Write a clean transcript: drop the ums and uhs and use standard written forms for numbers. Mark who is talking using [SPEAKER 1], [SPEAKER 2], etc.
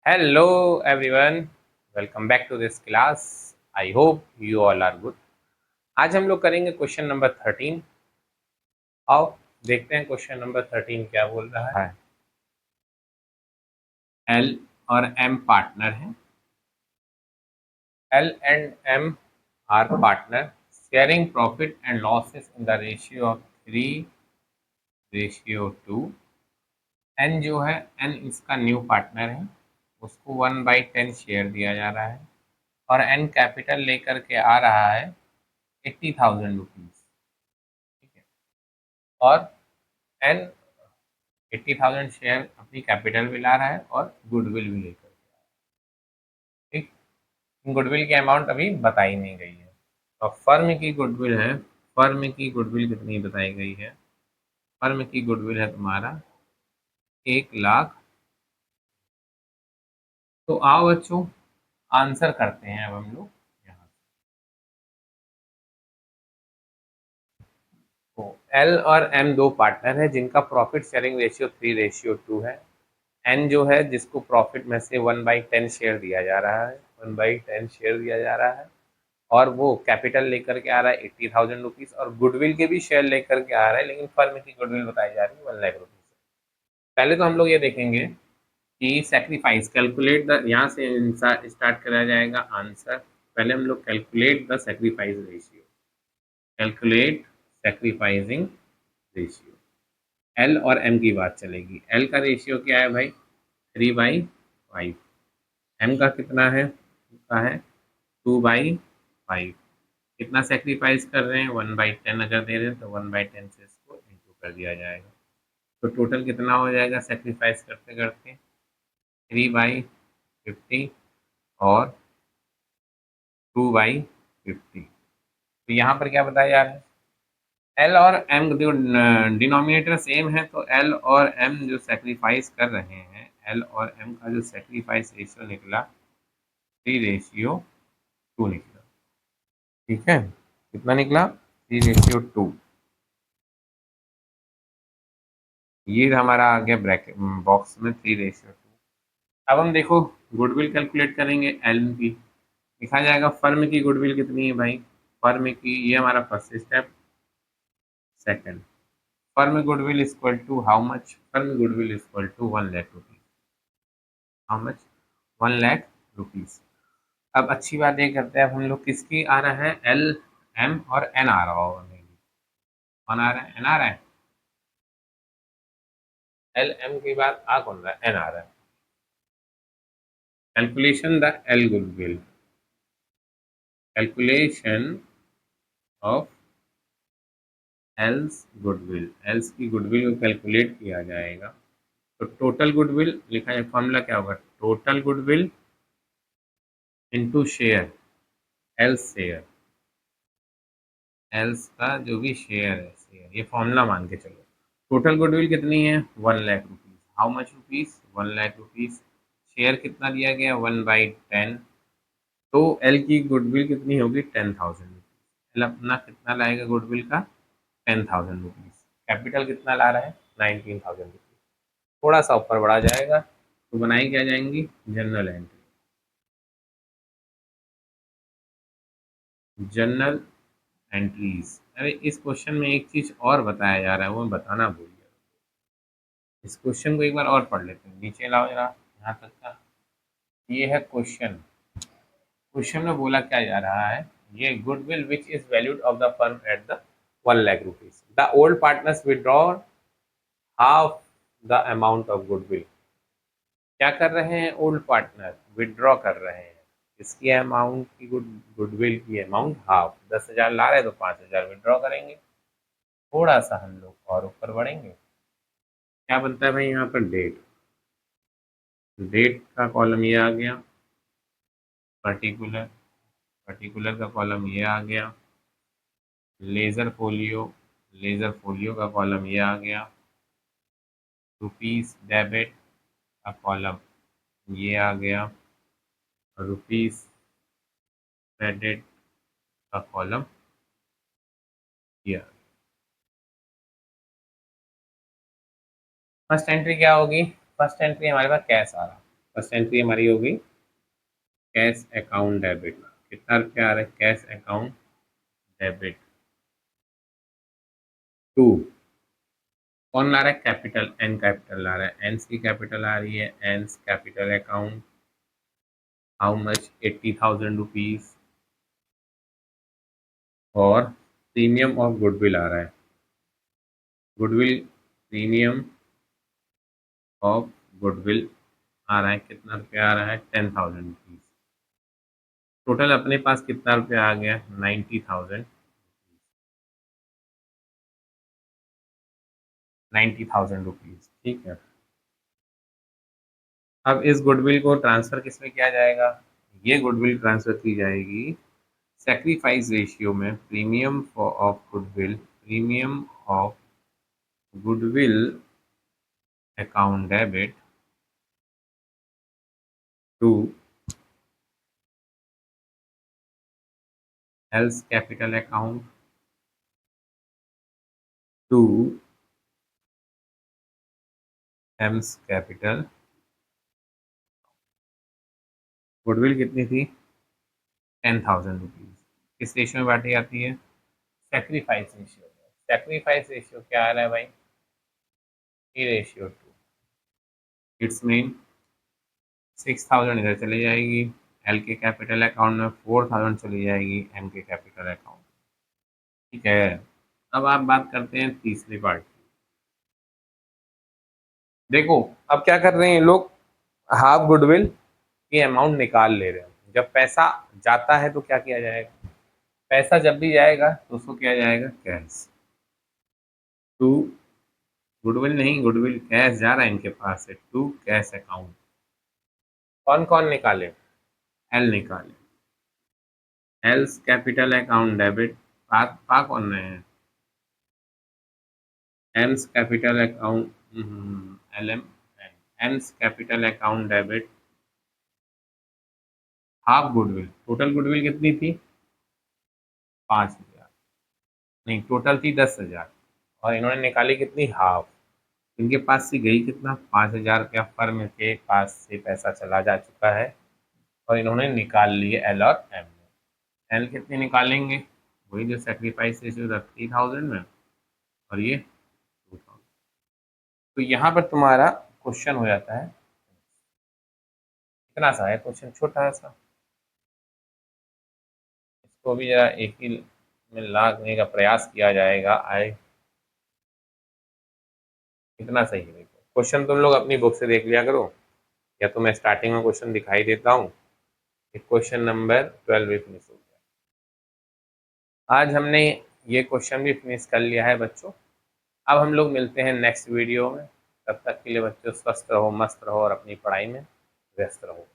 [SPEAKER 1] Hello everyone, welcome back to this class. I hope you all are good. आज हम लोग करेंगे question number 13। आओ देखते हैं क्वेश्चन नंबर 13 क्या बोल रहा है। एल और एम पार्टनर हैं। L and M are partner sharing profit and losses in the ratio of 3:2। N जो है एन इसका न्यू पार्टनर है, उसको 1/10 शेयर दिया जा रहा है और एन कैपिटल लेकर के आ रहा है 80,000 रुपीज। ठीक है, और एन 80,000 शेयर अपनी कैपिटल भी ला रहा है और गुडविल भी लेकर के आ रहा है। ठीक, गुडविल की अमाउंट अभी बताई नहीं गई है। और फर्म की गुडविल है, फर्म की गुडविल कितनी बताई गई है। फर्म की गुडविल है तुम्हारा 1 लाख। तो आओ बच्चों आंसर करते हैं अब हम लोग यहाँ। तो एल और एम दो पार्टनर है जिनका प्रॉफिट शेयरिंग रेशियो 3:2 है। एन जो है जिसको प्रॉफिट में से 1/10 शेयर दिया जा रहा है, 1/10 शेयर दिया जा रहा है और वो कैपिटल लेकर के आ रहा है 80,000 रुपीज और गुडविल के भी शेयर लेकर के आ रहा है, लेकिन फर्म की गुडविल बताई जा रही है 1 लाख रुपीज। पहले तो हम लोग ये देखेंगे कि सेक्रीफाइस कैलकुलेट द, यहाँ से स्टार्ट करा जाएगा आंसर। पहले हम लोग calculate the sacrifice ratio, calculate sacrificing ratio. L और एम की बात चलेगी। एल का रेशियो क्या है भाई 3/5। एम का कितना है, उसका है 2/5। कितना सेक्रीफाइस कर रहे हैं 1/10, अगर दे रहे हैं तो 1/10 से इसको इंटू कर दिया जाएगा। तो टोटल कितना हो जाएगा सेक्रीफाइस करते करते 3/50 और 2/50। तो यहाँ पर क्या बताया जा रहा है, एल और एम जो डिनोमिनेटर सेम है तो एल और एम जो सेक्रीफाइस कर रहे हैं, एल और एम का जो सेक्रीफाइस रेशियो निकला 3:2 निकला। ठीक है, कितना निकला 3:2। ये हमारा आ गया ब्रैकेट बॉक्स में 3:2। अब हम देखो गुडविल कैलकुलेट करेंगे एल की। लिखा जाएगा फर्म की गुडविल कितनी है भाई, फर्म की, ये हमारा first step. Second, firm goodwill equal to how much, firm goodwill equal to 1 lakh rupees. How much 1 lakh rupees. अब अच्छी बात ये करते हैं, अब हम लोग किसकी आ रहा है, एल एम और एन आ रहा होगा, कौन आ रहा है, एन आ रहा है। एल एम की बात आ कौन रहा है, एन आ रहा है। Calculation the L goodwill, calculation of else goodwill, else की गुडविल को कैलकुलेट किया जाएगा। तो टोटल गुडविल लिखा है, फॉर्मूला क्या होगा, total goodwill into share, else share, else का जो भी शेयर है शेयर, ये फॉर्मूला मान के चलो। टोटल गुडविल कितनी है 1 lakh rupees. How much rupees 1 lakh rupees. Share कितना दिया गया 1/10। तो एल की गुडविल कितनी होगी 10,000 रुपीज। एल अपना कितना लाएगा गुडविल का 10,000 रुपीज। कैपिटल कितना ला रहा है 19,000 रुपीज। थोड़ा सा ऊपर बढ़ा जाएगा तो बनाई क्या जाएंगी जनरल एंट्री, जनरल एंट्रीज। अरे इस क्वेश्चन में एक चीज और बताया जा रहा है वो मैं बताना भूल गया। इस क्वेश्चन को एक बार और पढ़ लेते हैं, नीचे लाओ जरा यहाँ तक का। ये है क्वेश्चन, क्वेश्चन में बोला क्या जा रहा है, ये goodwill which is valued of the firm at the 1 lakh rupees. The old partners withdraw half the amount of goodwill. क्या कर रहे हैं ओल्ड पार्टनर, विड्रॉ कर रहे हैं इसकी अमाउंट की, गुडविल की अमाउंट हाफ, 10,000 ला रहे हैं तो 5,000 विड्रॉ करेंगे। थोड़ा सा हम लोग और ऊपर बढ़ेंगे, क्या बनता है भाई यहाँ पर डेट, डेट का कॉलम ये आ गया, पर्टिकुलर, पर्टिकुलर का कॉलम ये आ गया, लेजर फोलियो, लेजर फोलियो का कॉलम ये आ गया, रुपीस डेबिट का कॉलम ये आ गया, रुपीस क्रेडिट का कॉलम ये आ गया। फर्स्ट एंट्री क्या होगी, फर्स्ट एंट्री हमारे पास कैश आ रहा, फर्स्ट एंट्री हमारी हो गई कैश अकाउंट डेबिट। कितना रुपया आ रहा है कैश अकाउंट डेबिट टू। कौन ला रहा है कैपिटल एन कैपिटल ला रहा है एन्स की कैपिटल आ रही है एन्स capital account how much 80,000 rupees और प्रीमियम ऑफ गुडविल आ रहा है गुडविल प्रीमियम ऑफ गुडविल आ रहा है कितना रुपया आ रहा है 10,000 रुपीज। टोटल अपने पास कितना रुपया आ गया 90,000 90,000 रुपीज ठीक है। अब इस गुडविल को ट्रांसफर किस में किया जाएगा ये गुडविल ट्रांसफर की जाएगी सैक्रिफाइस रेशियो में premium of goodwill premium of goodwill account debit to L's capital account to M's capital. Goodwill कितनी थी 10,000 रुपीज किस रेशियो में बांटी जाती है सैक्रिफाइस रेशियो। सैक्रिफाइस रेशियो क्या आ रहा है भाई 3:2। इट्स मीन 6,000 इधर चली जाएगी एल के कैपिटल अकाउंट में 4,000 चली जाएगी एम के कैपिटल अकाउंट ठीक है। अब आप बात करते हैं तीसरी पार्ट। देखो अब क्या कर रहे हैं ये लोग हाफ गुडविल की अमाउंट निकाल ले रहे हैं। जब पैसा जाता है तो क्या किया जाएगा पैसा जब भी जाएगा तो उसको किया जाएगा कैश टू गुडविल नहीं गुडविल कैश जा रहा है इनके पास से टू कैश अकाउंट। कौन कौन निकाले एल निकाले एल्स कैपिटल अकाउंट डेबिट पा कौन रहे हैं M's capital account L M M's capital account debit half goodwill. Total goodwill कितनी थी 5,000 नहीं टोटल थी 10,000 और इन्होंने निकाली कितनी हाफ। इनके पास से गई कितना 5,000 रुपया फर्म के पास से पैसा चला जा चुका है और इन्होंने निकाल लिए एल और एम में। एल कितने निकालेंगे वही जो सेक्रीफाइस रेशियो था 3,000 में और ये 2,000। तो यहाँ पर तुम्हारा क्वेश्चन हो जाता है इतना सा है क्वेश्चन छोटा सा। इसको भी जरा एक ही में लाने का प्रयास किया जाएगा आए इतना सही है। देखो क्वेश्चन तुम लोग अपनी बुक से देख लिया करो या तो मैं स्टार्टिंग में क्वेश्चन दिखाई देता हूँ। क्वेश्चन नंबर 12 भी फिनिश हो गया। आज हमने ये क्वेश्चन भी फिनिश कर लिया है बच्चों। अब हम लोग मिलते हैं नेक्स्ट वीडियो में। तब तक के लिए बच्चों स्वस्थ रहो मस्त रहो और अपनी पढ़ाई में व्यस्त रहो।